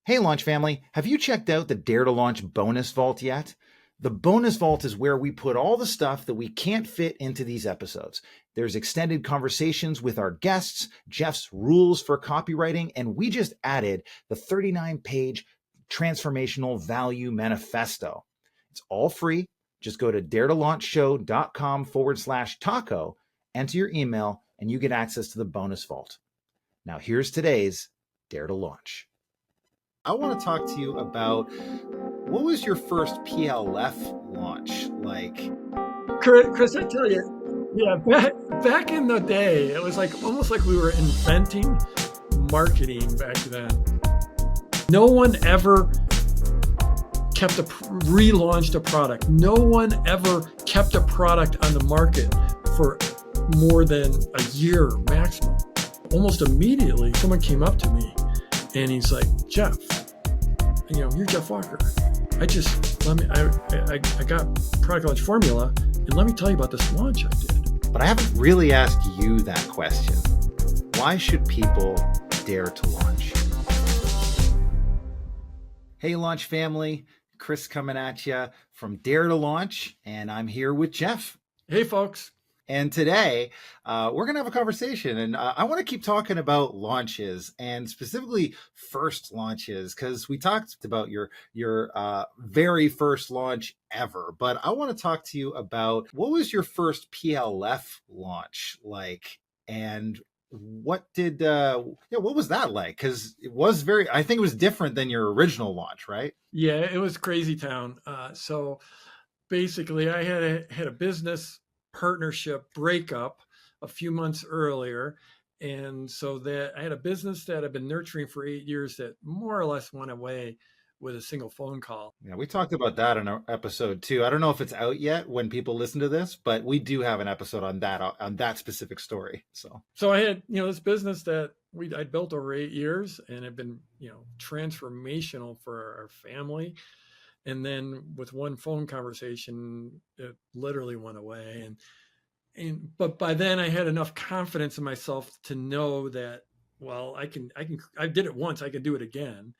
Hey, Launch Family, have you checked out the Dare to Launch bonus vault yet? The bonus vault is where we put all the stuff that we can't fit into these episodes. There's extended conversations with our guests, Jeff's rules for copywriting, and we just added the 39-page transformational value manifesto. It's all free. Just go to daretolaunchshow.com/taco, enter your email, and you get access to the bonus vault. Now, here's today's Dare to Launch. I want to talk to you about what was your first PLF launch like? Chris, I tell you, yeah, back in the day, it was like almost like we were inventing marketing back then. No one ever relaunched a product. No one ever kept a product on the market for more than a year maximum. Almost immediately, someone came up to me and he's like, Jeff, you're Jeff Walker. I got Product Launch Formula, and let me tell you about this launch I did. But I haven't really asked you that question. Why should people dare to launch? Hey, Launch Family, Chris coming at you from Dare to Launch, and I'm here with Jeff. Hey, folks. And today, we're going to have a conversation, and I want to keep talking about launches and specifically first launches, because we talked about your very first launch ever. But I want to talk to you about what was your first PLF launch like, and what was that like? Because it was I think it was different than your original launch, right? Yeah, it was crazy town. So basically, I had a business partnership breakup a few months earlier. And so that I had a business that I've been nurturing for 8 years that more or less went away with a single phone call. Yeah, we talked about that in our episode too. I don't know if it's out yet when people listen to this, but we do have an episode on that specific story. So I had, this business that I'd built over 8 years and had been, transformational for our family. And then with one phone conversation, it literally went away. But by then I had enough confidence in myself to know that, well, I did it once, I could do it again.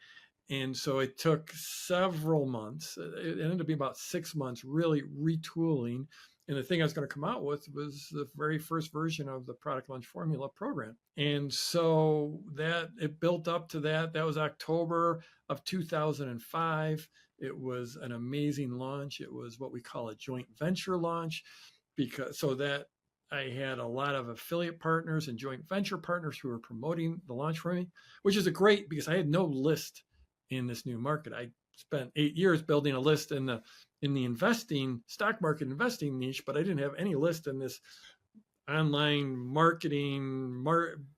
And so it took several months. It ended up being about 6 months, really retooling. And the thing I was going to come out with was the very first version of the Product Launch Formula program. And so that it built up to that. That was October of 2005. It was an amazing launch. It was what we call a joint venture launch, so that I had a lot of affiliate partners and joint venture partners who were promoting the launch for me, which is great because I had no list in this new market. I spent 8 years building a list in the stock market investing niche, but I didn't have any list in this online marketing,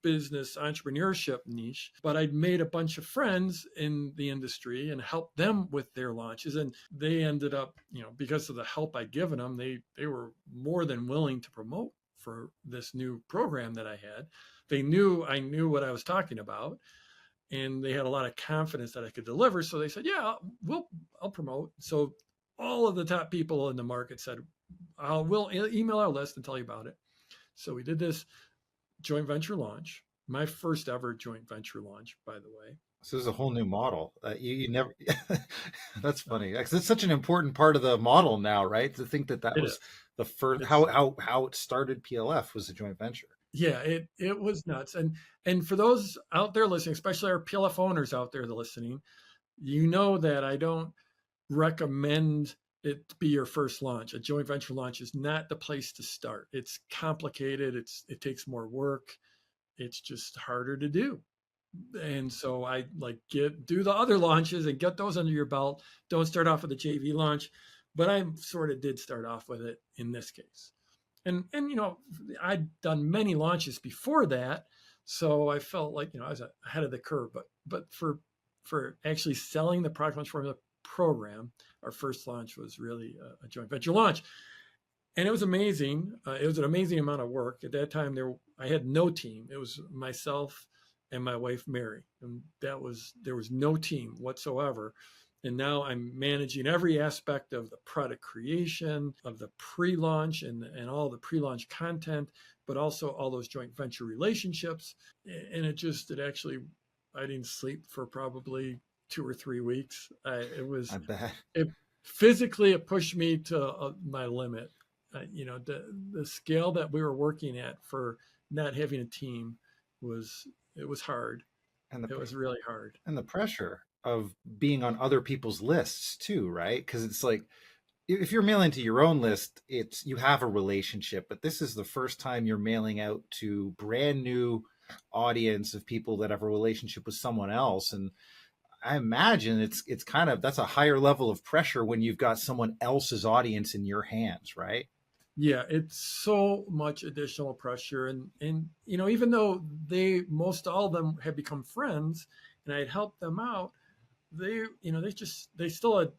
business entrepreneurship niche. But I'd made a bunch of friends in the industry and helped them with their launches. And they ended up, because of the help I'd given them, they were more than willing to promote for this new program that I had. They knew I knew what I was talking about, and they had a lot of confidence that I could deliver. So they said, yeah, I'll promote. So all of the top people in the market said, we'll email our list and tell you about it. So we did this joint venture launch, my first ever joint venture launch, by the way. So this is a whole new model. You never. That's funny. It's such an important part of the model now, right? To think that was the first. How it started PLF was a joint venture. Yeah, it was nuts. And for those out there listening, especially our PLF owners out there listening, that I don't recommend it to be your first launch. A joint venture launch is not the place to start. It's complicated. It takes more work. It's just harder to do. And so I do the other launches and get those under your belt. Don't start off with a JV launch, but I sort of did start off with it in this case. And I'd done many launches before that, so I felt like I was ahead of the curve. But for actually selling the Product Launch Formula program, our first launch was really a joint venture launch, and it was amazing. It was an amazing amount of work. At that time, I had no team. It was myself and my wife Mary, and there was no team whatsoever. And now I'm managing every aspect of the product creation, of the pre-launch and all the pre-launch content, but also all those joint venture relationships. And I didn't sleep for probably 2 or 3 weeks. I bet. It physically, it pushed me to my limit. The scale that we were working at for not having a team was, it was hard. And the It was really hard. and the pressure of being on other people's lists too, right? Because it's like if you're mailing to your own list, it's you have a relationship, but this is the first time you're mailing out to brand new audience of people that have a relationship with someone else. And I imagine it's kind of that's a higher level of pressure when you've got someone else's audience in your hands, right? Yeah, it's so much additional pressure, and even though they most all of them had become friends, and I had helped them out, they still had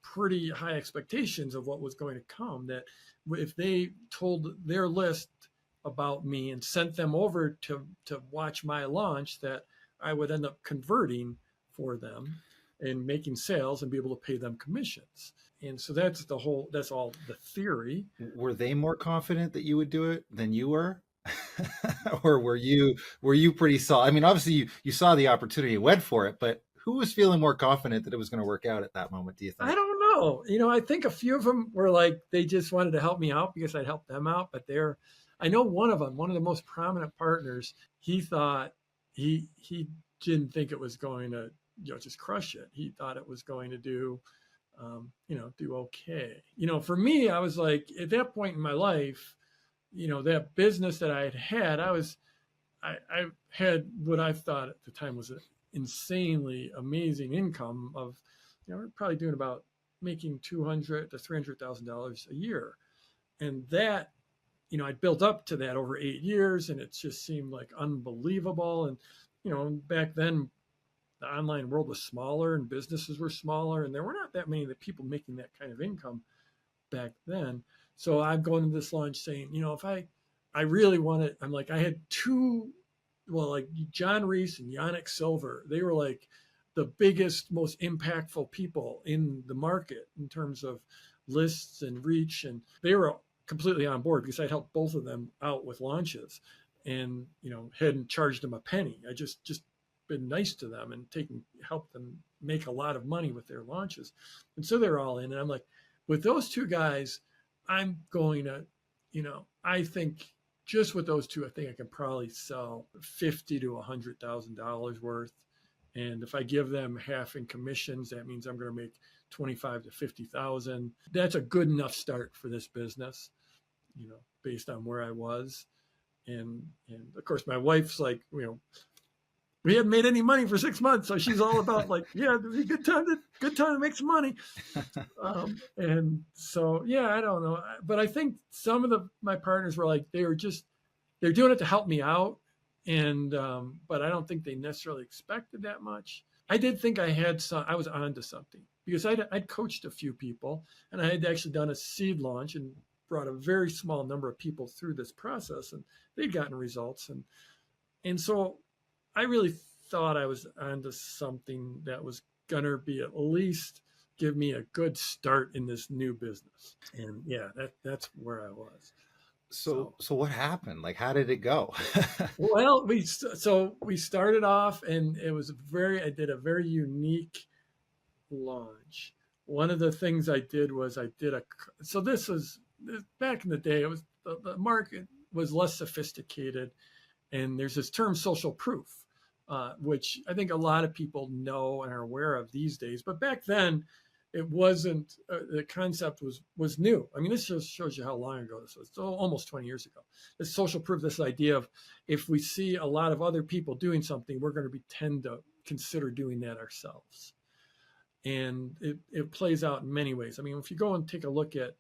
pretty high expectations of what was going to come. That if they told their list about me and sent them over to watch my launch, that I would end up converting for them and making sales and be able to pay them commissions. And so that's all the theory. Were they more confident that you would do it than you were? Or were you pretty solid? I mean, obviously you saw the opportunity and went for it, but who was feeling more confident that it was going to work out at that moment, do you I think? don't know. I think a few of them were like, they just wanted to help me out because I'd helped them out. But I know one of them, one of the most prominent partners, he thought he didn't think it was going to, just crush it. He thought it was going to do okay. For me, I was like, at that point in my life, that business that I had, I had what I thought at the time was an insanely amazing income of, we're probably doing about making $200,000 to $300,000 a year, and that, I built up to that over 8 years, and it just seemed like unbelievable. And back then, the online world was smaller and businesses were smaller, and there were not that many of the people making that kind of income back then. So I'm going to this launch saying, if I really wanted, I'm like, I had two, well, like John Reese and Yannick Silver, they were like the biggest, most impactful people in the market in terms of lists and reach. And they were completely on board because I'd helped both of them out with launches, and, hadn't charged them a penny. I just been nice to them and helped them make a lot of money with their launches. And so they're all in. And I'm like, with those two guys, I'm going to, I think just with those two, I think I can probably sell $50,000 to $100,000 worth. And if I give them half in commissions, that means I'm going to make 25 to 50,000. That's a good enough start for this business, based on where I was. And of course, my wife's like, we hadn't made any money for 6 months, so she's all about like, yeah, it'd be a good time to make some money. And so, yeah, I don't know, but I think some of my partners were like, they're doing it to help me out, and but I don't think they necessarily expected that much. I did think I was onto something because I'd coached a few people, and I had actually done a seed launch and brought a very small number of people through this process, and they'd gotten results, and so I really thought I was onto something that was gonna be at least give me a good start in this new business. And yeah, that's where I was. So So, so what happened? Like how did it go? well, we started off, and I did a very unique launch. One of the things I did was so this was back in the day. It was the market was less sophisticated, and there's this term social proof, which I think a lot of people know and are aware of these days. But back then, it wasn't. The concept was new. I mean, this just shows you how long ago this was. It's almost 20 years ago. This social proof, this idea of if we see a lot of other people doing something, we're going to tend to consider doing that ourselves. And it plays out in many ways. I mean, if you go and take a look at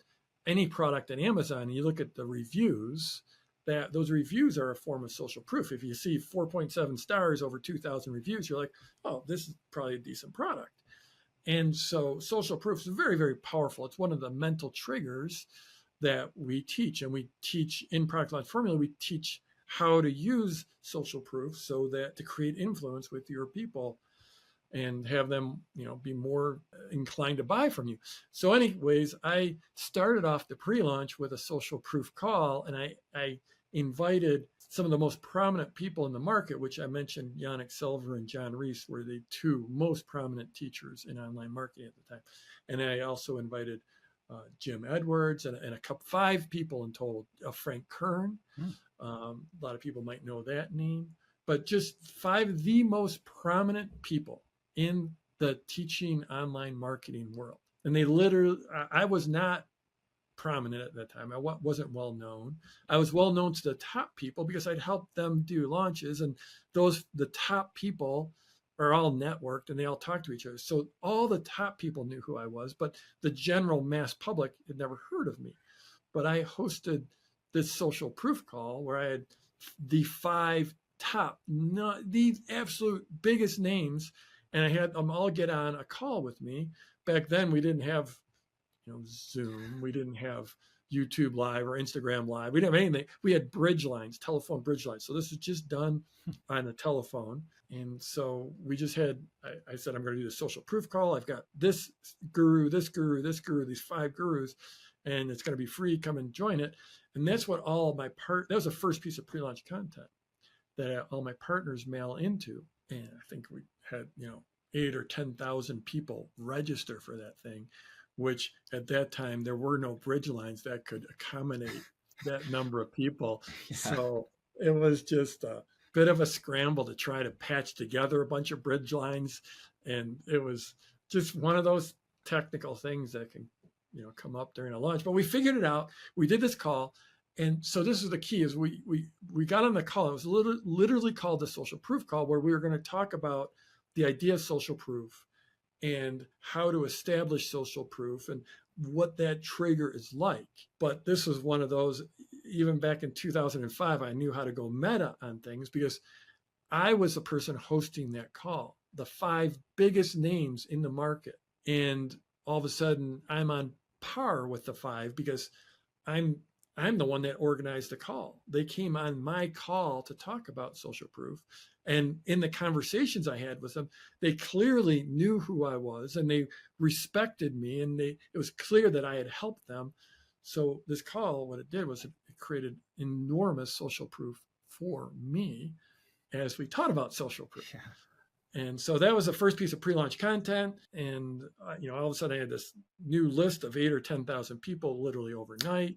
any product at Amazon, and you look at the reviews, that those reviews are a form of social proof. If you see 4.7 stars over 2,000 reviews, you're like, oh, this is probably a decent product. And so social proof is very, very powerful. It's one of the mental triggers that we teach. And we teach in Product Launch Formula, we teach how to use social proof so that to create influence with your people and have them, be more inclined to buy from you. So anyways, I started off the pre-launch with a social proof call, and I invited some of the most prominent people in the market, which I mentioned, Yannick Silver and John Reese were the two most prominent teachers in online marketing at the time. And I also invited Jim Edwards and a couple, 5 people in total, Frank Kern. Hmm. A lot of people might know that name, but just 5 of the most prominent people in the teaching online marketing world. And they literally, I was not prominent at that time. I wasn't well known. I was well known to the top people because I'd helped them do launches, and the top people are all networked and they all talk to each other. So all the top people knew who I was, but the general mass public had never heard of me. But I hosted this social proof call where I had the 5 top, not the absolute biggest names, and I had them all get on a call with me. Back then, we didn't have Zoom. We didn't have YouTube Live or Instagram Live. We didn't have anything. We had bridge lines, telephone bridge lines. So this was just done on the telephone. And so we just had, I said, I'm going to do the social proof call. I've got this guru, this guru, this guru, these 5 gurus, and it's going to be free. Come and join it. And that's what all my that was the first piece of pre-launch content that all my partners mail into. And I think we had, 8 or 10,000 people register for that thing, which at that time there were no bridge lines that could accommodate that number of people. Yeah. So it was just a bit of a scramble to try to patch together a bunch of bridge lines. And it was just one of those technical things that can, come up during a launch. But we figured it out. We did this call. And so this is the key is we got on the call. It was literally called the social proof call, where we were going to talk about the idea of social proof and how to establish social proof and what that trigger is like. But this was one of those, even back in 2005, I knew how to go meta on things because I was the person hosting that call, the 5 biggest names in the market. And all of a sudden I'm on par with the 5 because I'm the one that organized the call. They came on my call to talk about social proof. And in the conversations I had with them, they clearly knew who I was and they respected me. And it was clear that I had helped them. So this call, what it did was it created enormous social proof for me as we taught about social proof. Yeah. And so that was the first piece of pre-launch content. And, all of a sudden I had this new list of 8 or 10,000 people literally overnight.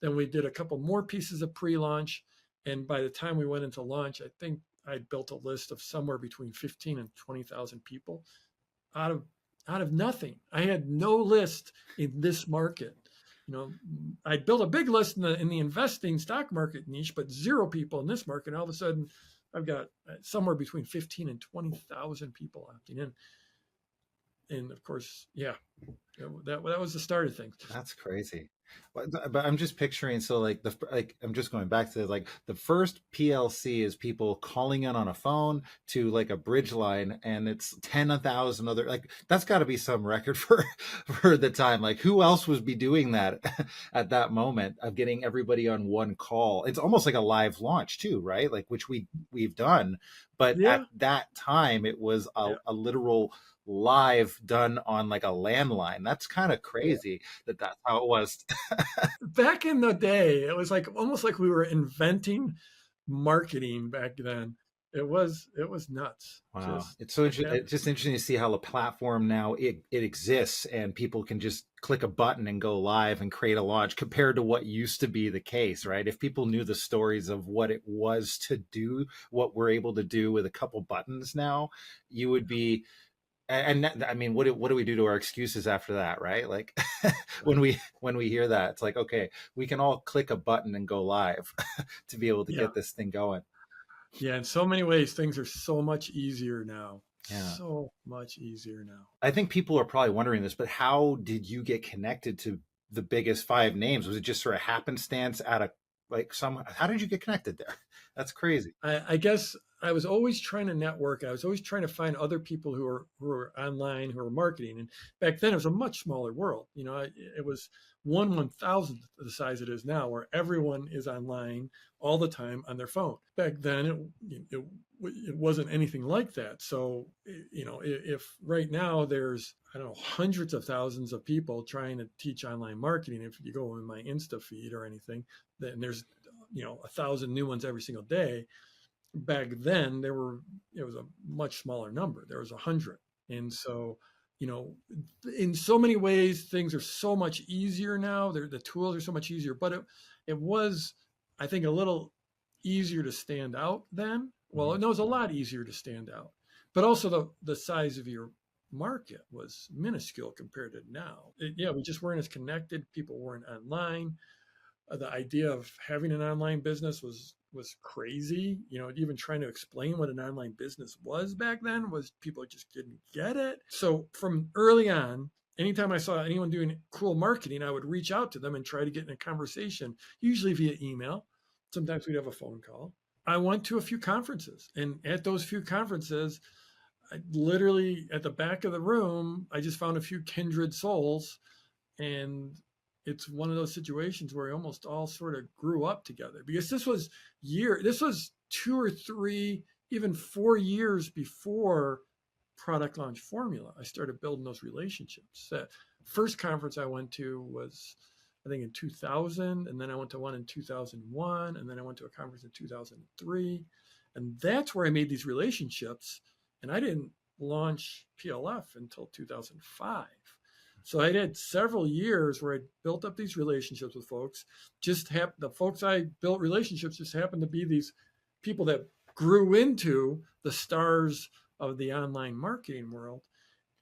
Then we did a couple more pieces of pre-launch. And by the time we went into launch, I think I built a list of somewhere between 15 and 20,000 people out of nothing. I had no list in this market. I built a big list in the investing stock market niche, but 0 people in this market. And all of a sudden, I've got somewhere between 15 and 20,000 people opting in. And of course, yeah, that was the start of things. That's crazy. But I'm just picturing, so I'm just going back to the first PLC is people calling in on a phone to a bridge line, and it's 10,000 other, that's got to be some record for the time. Who else would be doing that at that moment of getting everybody on one call? It's almost like a live launch too, right? Which we've done, but yeah. At that time it was a literal live done on a landline. That's kind of crazy. Yeah. That's how it was. Back in the day, it was almost like we were inventing marketing back then. It was nuts. Wow. It's so interesting. It's just interesting to see how the platform now it exists and people can just click a button and go live and create a launch compared to what used to be the case, right? If people knew the stories of what it was to do what we're able to do with a couple buttons now, you would be. And I mean, what do we do to our excuses after that, right? When we hear that, it's okay, we can all click a button and go live to be able to get this thing going. Yeah, in so many ways, things are so much easier now. Yeah. So much easier now. I think people are probably wondering this, but how did you get connected to the biggest 5 names? Was it just sort of happenstance at how did you get connected there? That's crazy. I guess I was always trying to network. I was always trying to find other people who were online, who were marketing. And back then it was a much smaller world. It was 1/1000th the size it is now, where everyone is online all the time on their phone. Back then it wasn't anything like that. So, if right now there's, hundreds of thousands of people trying to teach online marketing, if you go in my Insta feed or anything, then there's 1,000 new ones every single day. Back then it was a much smaller number. There was 100. And so, you know, in so many ways, things are so much easier now. The tools are so much easier, but it was, I think, a little easier to stand out then. Well, Mhm. no, it was a lot easier to stand out, but also the size of your market was minuscule compared to now. Yeah, we just weren't as connected. People weren't online. The idea of having an online business was crazy. Even trying to explain what an online business was back then was people just didn't get it. So from early on, anytime I saw anyone doing cool marketing, I would reach out to them and try to get in a conversation, usually via email. Sometimes we'd have a phone call. I went to a few conferences, and at those few conferences, I literally at the back of the room, I just found a few kindred souls, and it's one of those situations where we almost all sort of grew up together, because this was 2 or 3, even 4 years before product launch formula. I started building those relationships. That first conference I went to was, I think, in 2000, and then I went to one in 2001, and then I went to a conference in 2003, and that's where I made these relationships. And I didn't launch PLF until 2005. So I had several years where I built up these relationships with folks. The folks I built relationships just happened to be these people that grew into the stars of the online marketing world.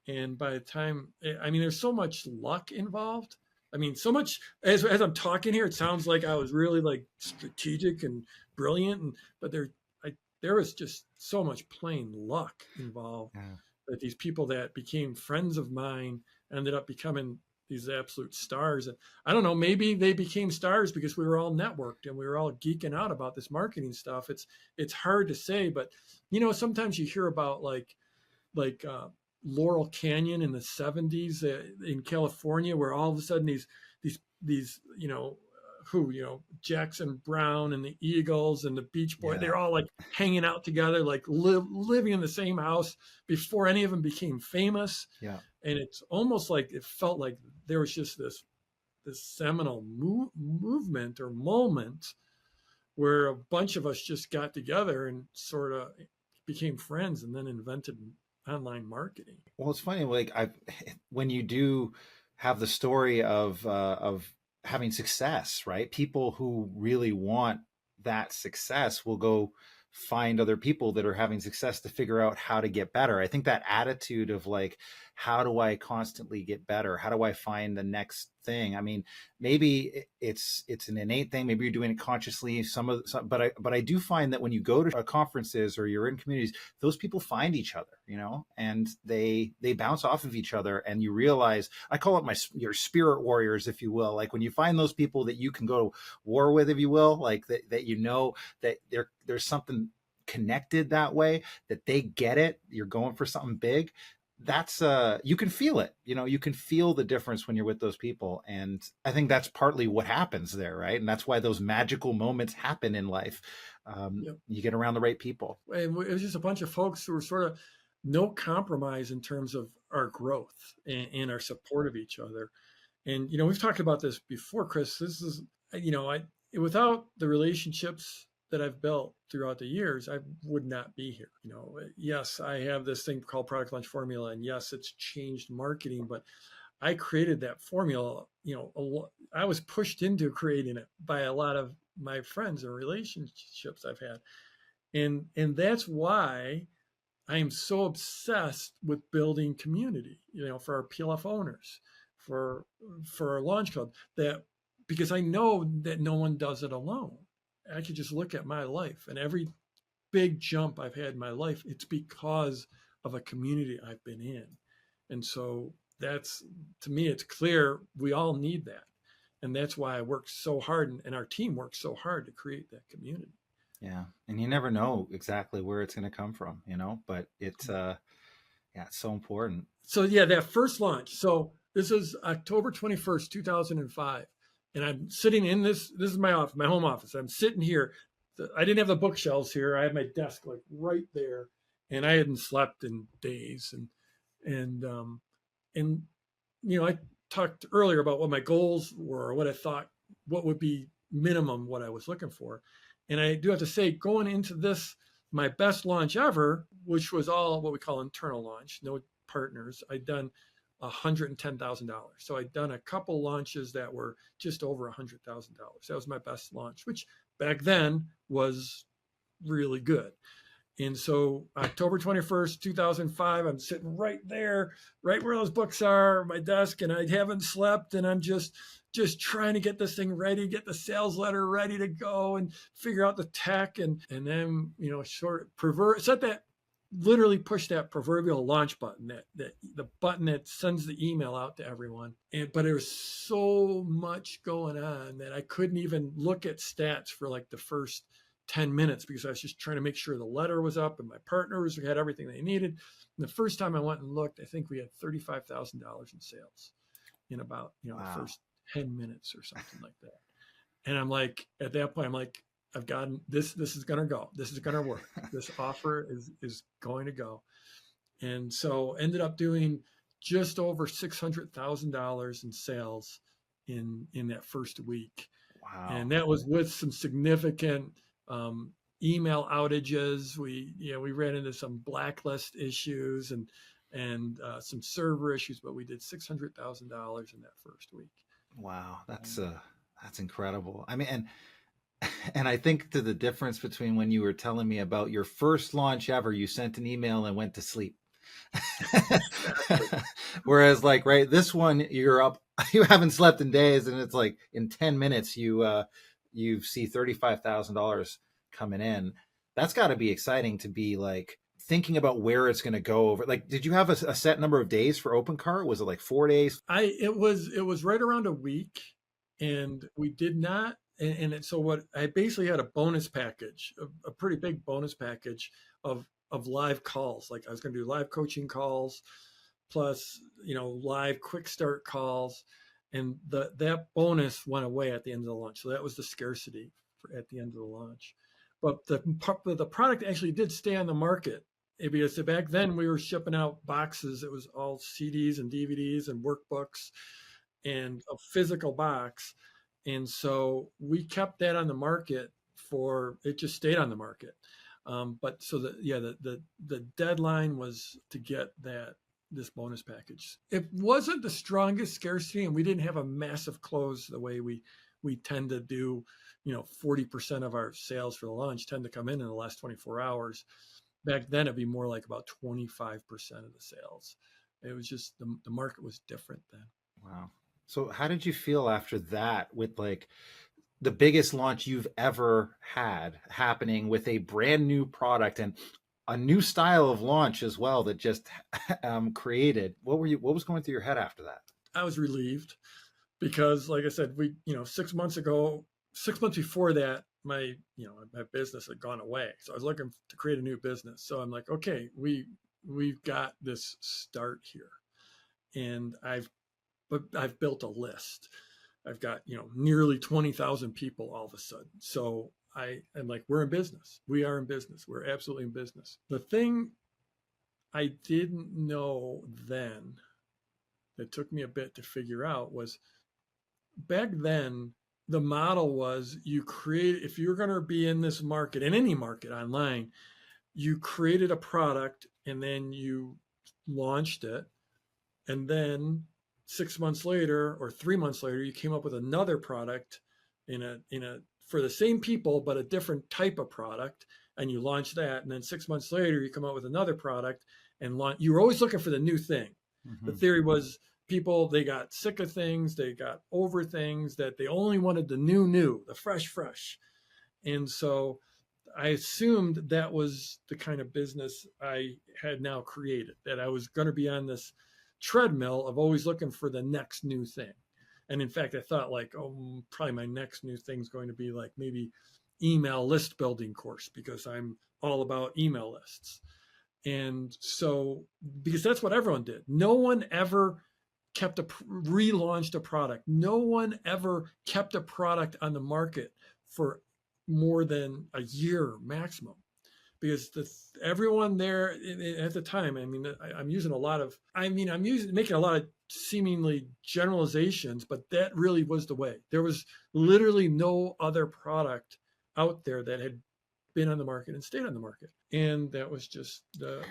And by the time, I mean, there's so much luck involved. I mean, so much as I'm talking here, it sounds like I was really like strategic and brilliant, but there was just so much plain luck involved, Yeah. that these people that became friends of mine ended up becoming these absolute stars. And I don't know, maybe they became stars because we were all networked and we were all geeking out about this marketing stuff. It's hard to say, but sometimes you hear about like Laurel Canyon in the 70s in California, where all of a sudden these Jackson Brown and the Eagles and the Beach Boys, Yeah. they're all like hanging out together, like living in the same house before any of them became famous. Yeah. And it's almost like it felt like there was just this seminal movement or moment where a bunch of us just got together and sort of became friends and then invented online marketing. Well, it's funny, like I, when you do have the story of having success, right? People who really want that success will go find other people that are having success to figure out how to get better. I think that attitude of like, how do I constantly get better? How do I find the next thing? I mean, maybe it's an innate thing. Maybe you're doing it consciously. But I do find that when you go to conferences or you're in communities, those people find each other, and they bounce off of each other, and you realize, I call it your spirit warriors, if you will. Like when you find those people that you can go to war with, if you will, like that that there's something connected that way, that they get it, you're going for something big. That's you can feel it, you can feel the difference when you're with those people, and I think that's partly what happens there, right? And that's why those magical moments happen in life. Yep. You get around the right people. And it was just a bunch of folks who were sort of no compromise in terms of our growth and our support of each other. And we've talked about this before, Chris. This is, I without the relationships that I've built throughout the years, I would not be here. Yes, I have this thing called Product Launch Formula, and yes, it's changed marketing, but I created that formula. I was pushed into creating it by a lot of my friends and relationships I've had, and that's why I am so obsessed with building community, for our PLF owners, for our launch club, that because I know that no one does it alone. I could just look at my life, and every big jump I've had in my life, it's because of a community I've been in. And so that's, to me, it's clear we all need that. And that's why I work so hard, and our team works so hard to create that community. Yeah, and you never know exactly where it's going to come from, but it's yeah, it's so important. So yeah, that first launch. So this is October 21st, 2005. And I'm sitting in this is my office, my home office. I'm sitting here. I didn't have the bookshelves here. I had my desk like right there, and I hadn't slept in days. And I talked earlier about what my goals were, what I thought, what would be minimum what I was looking for. And I do have to say, going into this, my best launch ever, which was all what we call internal launch, no partners, I'd done $110,000. So I'd done a couple launches that were just over $100,000. That was my best launch, which back then was really good. And so October 21st, 2005, I'm sitting right there, right where those books are, my desk, and I haven't slept, and I'm just trying to get this thing ready, get the sales letter ready to go, and figure out the tech, and then set that, literally push that proverbial launch button, that the button that sends the email out to everyone. But there was so much going on that I couldn't even look at stats for like the first 10 minutes because I was just trying to make sure the letter was up and my partners had everything they needed. And the first time I went and looked, I think we had $35,000 in sales in about, the first 10 minutes or something like that. And I'm like, at that point, I'm like, I've gotten this. This is going to go. This is going to work. This offer is going to go. And so ended up doing just over $600,000 in sales in that first week. Wow. And that was with some significant email outages. We ran into some blacklist issues and some server issues, but we did $600,000 in that first week. Wow, that's incredible. I mean, and I think to the difference between when you were telling me about your first launch ever, you sent an email and went to sleep. Whereas like, right, this one, you're up, you haven't slept in days, and it's like in 10 minutes, you see $35,000 coming in. That's got to be exciting to be like thinking about where it's going to go over. Like, did you have a set number of days for OpenCart? Was it like 4 days? It was right around a week, and we did not. So what I basically had a bonus package, a pretty big bonus package of live calls. Like I was going to do live coaching calls, plus live quick start calls, and that bonus went away at the end of the launch. So that was the scarcity at the end of the launch. But the product actually did stay on the market because back then we were shipping out boxes. It was all CDs and DVDs and workbooks and a physical box. And so we kept that on the market it just stayed on the market. But so the deadline was to get this bonus package. It wasn't the strongest scarcity, and we didn't have a massive close the way we tend to do. 40% of our sales for the launch tend to come in the last 24 hours. Back then, it'd be more like about 25% of the sales. It was just the market was different then. Wow. So how did you feel after that with like the biggest launch you've ever had happening with a brand new product and a new style of launch as well that just created? What was going through your head after that? I was relieved because, like I said, 6 months before that, my business had gone away. So I was looking to create a new business. So I'm like, okay, we've got this start here, and I've built a list. I've got, nearly 20,000 people all of a sudden. So I'm like, we're in business. We are in business. We're absolutely in business. The thing I didn't know then that took me a bit to figure out was back then, the model was if you're going to be in this market, in any market online, you created a product and then you launched it. And then 6 months later or 3 months later, you came up with another product for the same people, but a different type of product, and you launch that. And then 6 months later, you come out with another product and you were always looking for the new thing. Mm-hmm. The theory was people, they got sick of things, they got over things, that they only wanted the new, the fresh. And so I assumed that was the kind of business I had now created, that I was going to be on this treadmill of always looking for the next new thing. And in fact, I thought like, probably my next new thing is going to be like maybe email list building course, because I'm all about email lists. And so, because that's what everyone did. No one ever relaunched a product. No one ever kept a product on the market for more than a year maximum, because everyone there at the time, I'm making a lot of seemingly generalizations, but that really was the way. There was literally no other product out there that had been on the market and stayed on the market. And that was just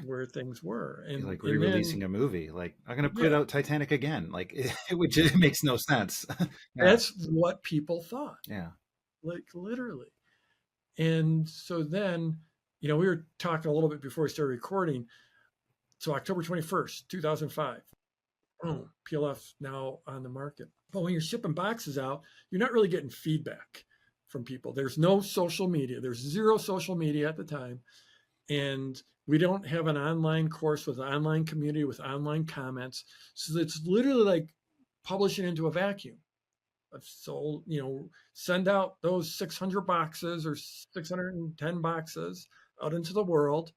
where things were. Be And like and then re-releasing a movie. Like, I'm gonna put yeah, out Titanic again. Like, it makes no sense. Yeah, that's what people thought, yeah. like literally. And so then, we were talking a little bit before we started recording. So October 21st, 2005, boom, PLF now on the market. But when you're shipping boxes out, you're not really getting feedback from people. There's no social media. There's zero social media at the time. And we don't have an online course with an online community with online comments. So it's literally like publishing into a vacuum. I've sold, send out those 600 boxes or 610 boxes out into the world,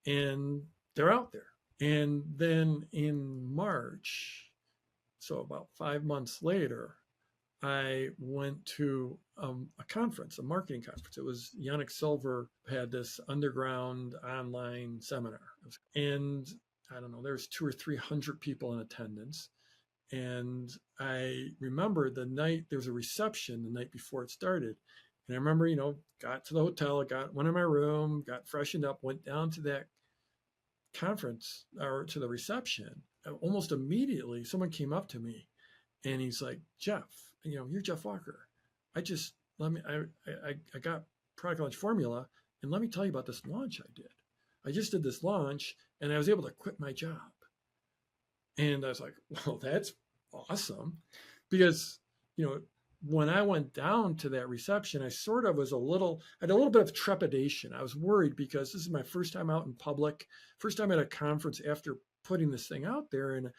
and they're out there. And then in March, so about 5 months later, I went to a conference, a marketing conference. It was Yannick Silver had this underground online seminar. And I don't know, there's 200 or 300 people in attendance. And I remember the night there was a reception the night before it started. And I remember, got to the hotel, went in my room, got freshened up, went down to that conference or to the reception. Almost immediately, someone came up to me and he's like, Jeff, you're Jeff Walker. I just I got product launch formula, and let me tell you about this launch I did. I just did this launch and I was able to quit my job. And I was like, well, that's awesome. Because, when I went down to that reception, I sort of was I had a little bit of trepidation. I was worried because this is my first time out in public, first time at a conference after putting this thing out there. And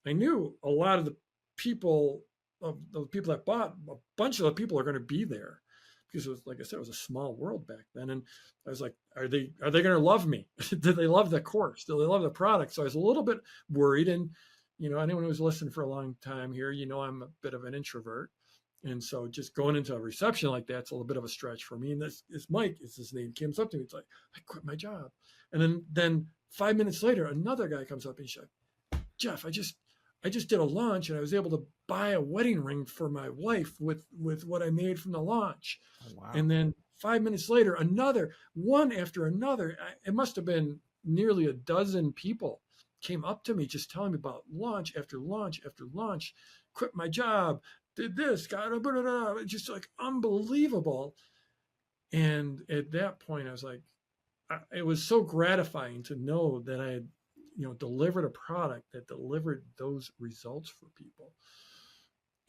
I knew a lot of the people, that bought, a bunch of the people are going to be there because it was, like I said, it was a small world back then. And I was like, are they going to love me? Did they love the course? Do they love the product? So I was a little bit worried. And, anyone who's listened for a long time here, I'm a bit of an introvert. And so just going into a reception like that's a little bit of a stretch for me. And this Mike is his name, comes up to me. It's like, I quit my job. And then 5 minutes later, another guy comes up and he's like, Jeff, I just did a launch and I was able to buy a wedding ring for my wife with what I made from the launch. Oh, wow. And then 5 minutes later, another one after another, it must have been nearly a dozen people came up to me just telling me about launch after launch after launch, quit my job, did this, got just like unbelievable. And at that point, I was like, it was so gratifying to know that I had, delivered a product that delivered those results for people.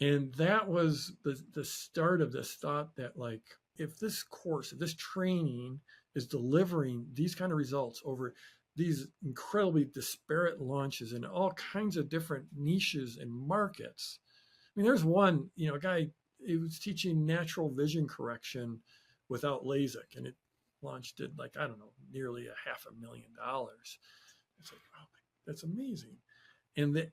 And that was the start of this thought that, like, if this course, if this training is delivering these kind of results over these incredibly disparate launches in all kinds of different niches and markets. I mean, there's one, a guy, he was teaching natural vision correction without LASIK, and it launched it like, I don't know, nearly $500,000. It's like, oh, that's amazing. And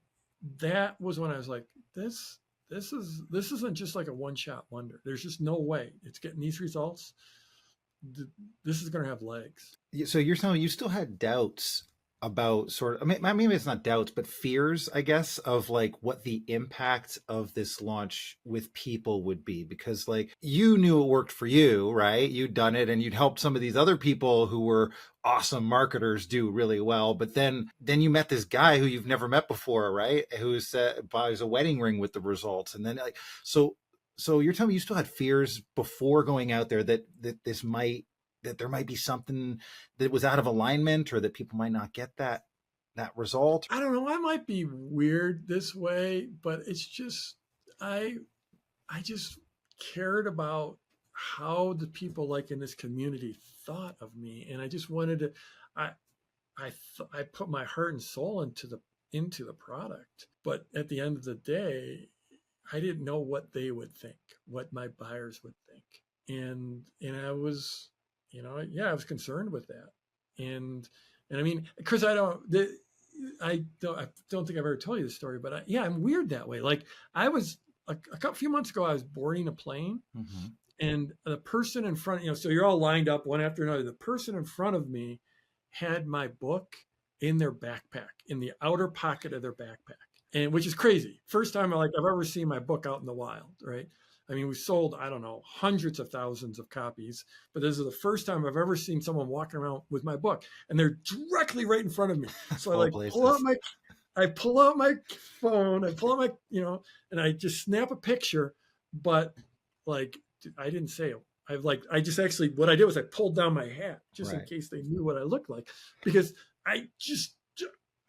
that was when I was like, this isn't just like a one-shot wonder. There's just no way it's getting these results. This is going to have legs. So you're telling me you still had doubts about sort of, I mean, maybe it's not doubts, but fears, I guess, of like what the impact of this launch with people would be, because like you knew it worked for you, right? You'd done it and you'd helped some of these other people who were awesome marketers do really well. But then you met this guy who you've never met before, right? Who buys a wedding ring with the results. And then like, so you're telling me you still had fears before going out there that there might be something that was out of alignment, or that people might not get that result? I don't know. I might be weird this way, but it's just I just cared about how the people like in this community thought of me, and I just wanted to. I put my heart and soul into the product, but at the end of the day, I didn't know what they would think, what my buyers would think, and I was, I was concerned with that, and I mean, because I don't think I've ever told you this story, but I'm weird that way. Like I was a few months ago, I was boarding a plane, Mm-hmm. and the person in front, so you're all lined up one after another. The person in front of me had my book in their backpack, in the outer pocket of their backpack, and which is crazy. First time I've ever seen my book out in the wild, right? I mean, we sold, I don't know, hundreds of thousands of copies, but this is the first time I've ever seen someone walking around with my book, and they're directly right in front of me. So Of all places. I pull out my phone, I pull out my, and I just snap a picture, but like I didn't say it. I just actually, what I did was I pulled down my hat just in Right. case they knew what I looked like, because I just,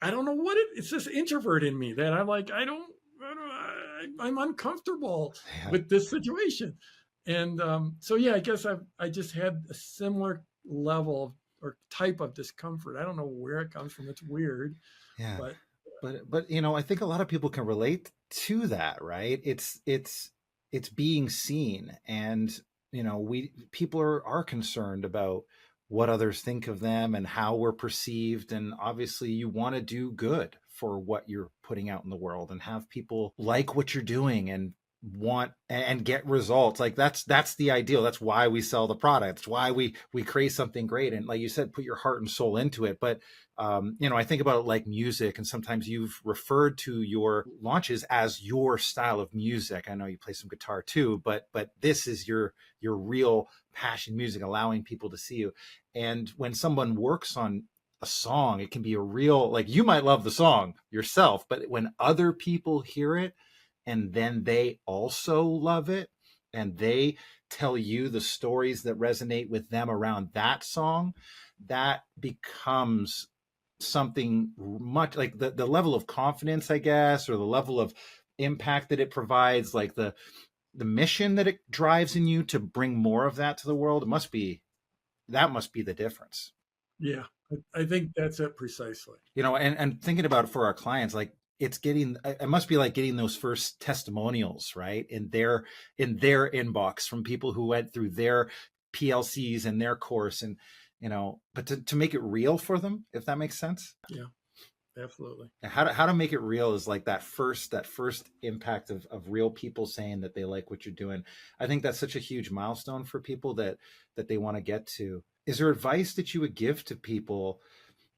I don't know what it's this introvert in me that I'm like, I'm uncomfortable Yeah. with this situation. And so, yeah, I guess I just had a similar level of, or type of discomfort. I don't know where it comes from. It's weird, Yeah. but But I think a lot of people can relate to that, right? It's being seen, and we people are concerned about what others think of them and how we're perceived, and obviously you want to do good for what you're putting out in the world and have people like what you're doing and want and get results. Like that's the ideal. That's why we sell the product. It's why we create something great, and like you said, put your heart and soul into it. But I think about it like music, and sometimes you've referred to your launches as your style of music. I know you play some guitar too, but this is your real passion music, allowing people to see you. And when someone works on a song, it can be a real, like, you might love the song yourself, but when other people hear it and then they also love it and they tell you the stories that resonate with them around that song, that becomes something much like the level of confidence, I guess, or the level of impact that it provides, like the mission that it drives in you to bring more of that to the world. That must be the difference. yeah, I think that's it precisely. And thinking about it for our clients, like, it must be like getting those first testimonials, right, in their inbox from people who went through their PLCs and their course, and but to make it real for them, if that makes sense. Yeah, absolutely. How to make it real is like that first impact of real people saying that they like what you're doing. I think that's such a huge milestone for people that they want to get to. Is there advice that you would give to people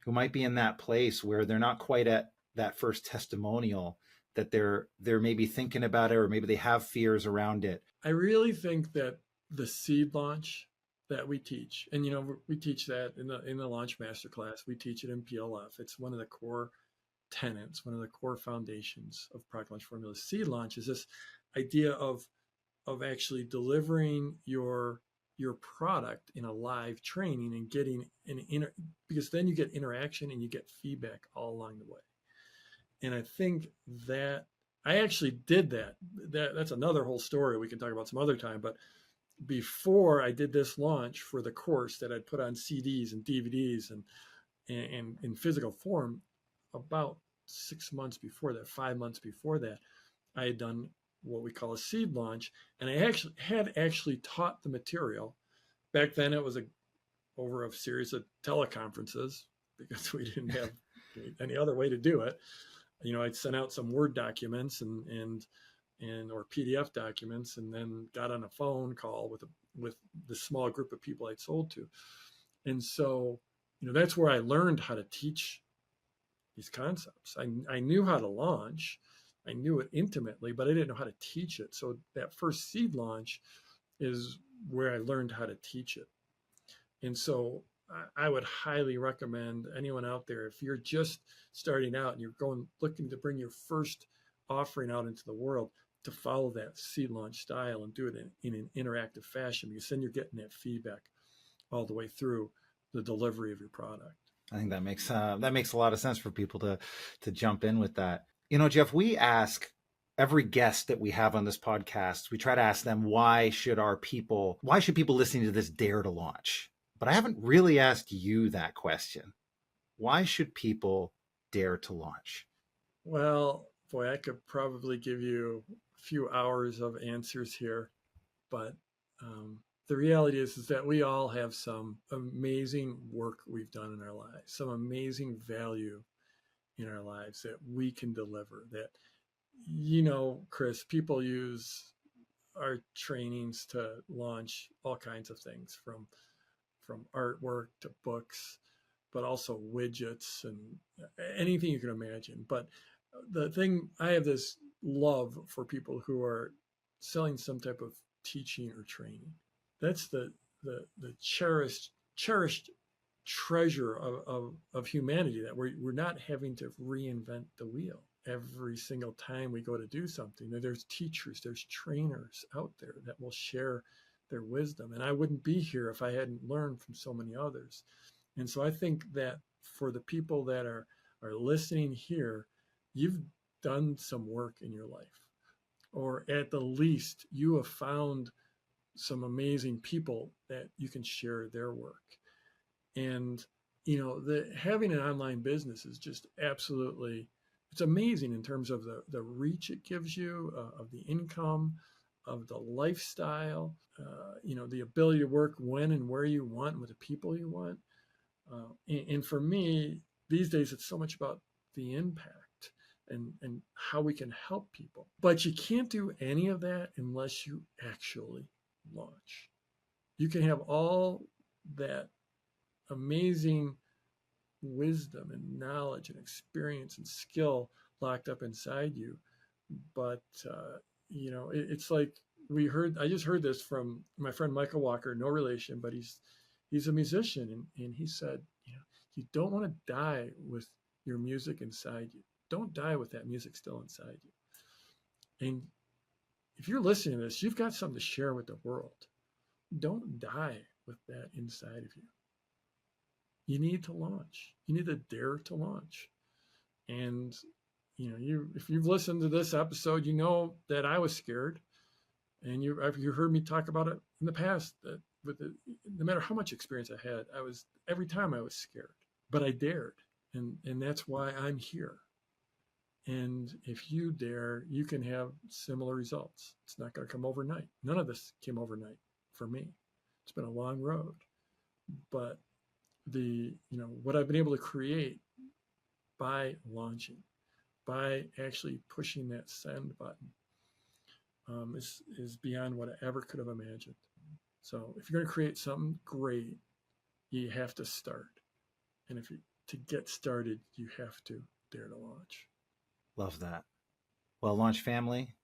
who might be in that place where they're not quite at that first testimonial, that they're maybe thinking about it, or maybe they have fears around it? I really think that the seed launch that we teach, and we teach that in the launch masterclass. We teach it in PLF. It's one of the core tenets, one of the core foundations of product launch formula. Seed launch is this idea of actually delivering your product in a live training and getting because then you get interaction and you get feedback all along the way. And I think that I actually did that's another whole story we can talk about some other time. But before I did this launch for the course that I'd put on CDs and DVDs and in physical form, about 6 months before that, 5 months before that, I had done what we call a seed launch, and I actually taught the material. Back then, it was over a series of teleconferences because we didn't have any other way to do it. I'd sent out some Word documents and or PDF documents, and then got on a phone call with the small group of people I'd sold to. And so, that's where I learned how to teach these concepts. I knew how to launch, I knew it intimately, but I didn't know how to teach it. So that first seed launch is where I learned how to teach it. And so I would highly recommend anyone out there, if you're just starting out and you're looking to bring your first offering out into the world, to follow that seed launch style and do it in an interactive fashion, because then you're getting that feedback all the way through the delivery of your product. I think that makes a lot of sense for people to jump in with that. Jeff, we ask every guest that we have on this podcast, we try to ask them, why should people listening to this dare to launch? But I haven't really asked you that question. Why should people dare to launch? Well, boy, I could probably give you a few hours of answers here, but the reality is that we all have some amazing work we've done in our lives, some amazing value in our lives that we can deliver. That, Chris, people use our trainings to launch all kinds of things, from artwork to books but also widgets and anything you can imagine. But the thing, I have this love for people who are selling some type of teaching or training. That's the cherished treasure of humanity, that we're not having to reinvent the wheel every single time we go to do something. There's teachers, there's trainers out there that will share their wisdom. And I wouldn't be here if I hadn't learned from so many others. And so I think that for the people that are listening here, you've done some work in your life, or at the least, you have found some amazing people that you can share their work. And having an online business is just absolutely, it's amazing in terms of the reach it gives you, of the income, of the lifestyle, the ability to work when and where you want, with the people you want. And for me, these days, it's so much about the impact and how we can help people. But you can't do any of that unless you actually launch. You can have all that amazing wisdom and knowledge and experience and skill locked up inside you. But, it's like I just heard this from my friend Michael Walker, no relation, but he's a musician. And he said, you don't want to die with your music inside you. Don't die with that music still inside you. And if you're listening to this, you've got something to share with the world. Don't die with that inside of you. You need to launch. You need to dare to launch. And if you've listened to this episode, you know that I was scared, and you heard me talk about it in the past. That no matter how much experience I had, every time I was scared, but I dared, and that's why I'm here. And if you dare, you can have similar results. It's not going to come overnight. None of this came overnight for me. It's been a long road, but what I've been able to create by launching, by actually pushing that send button, is beyond what I ever could have imagined. So if you're going to create something great, you have to start. And to get started, you have to dare to launch. Love that. Well, Launch family,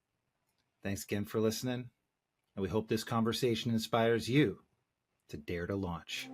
thanks again for listening. And we hope this conversation inspires you to dare to launch.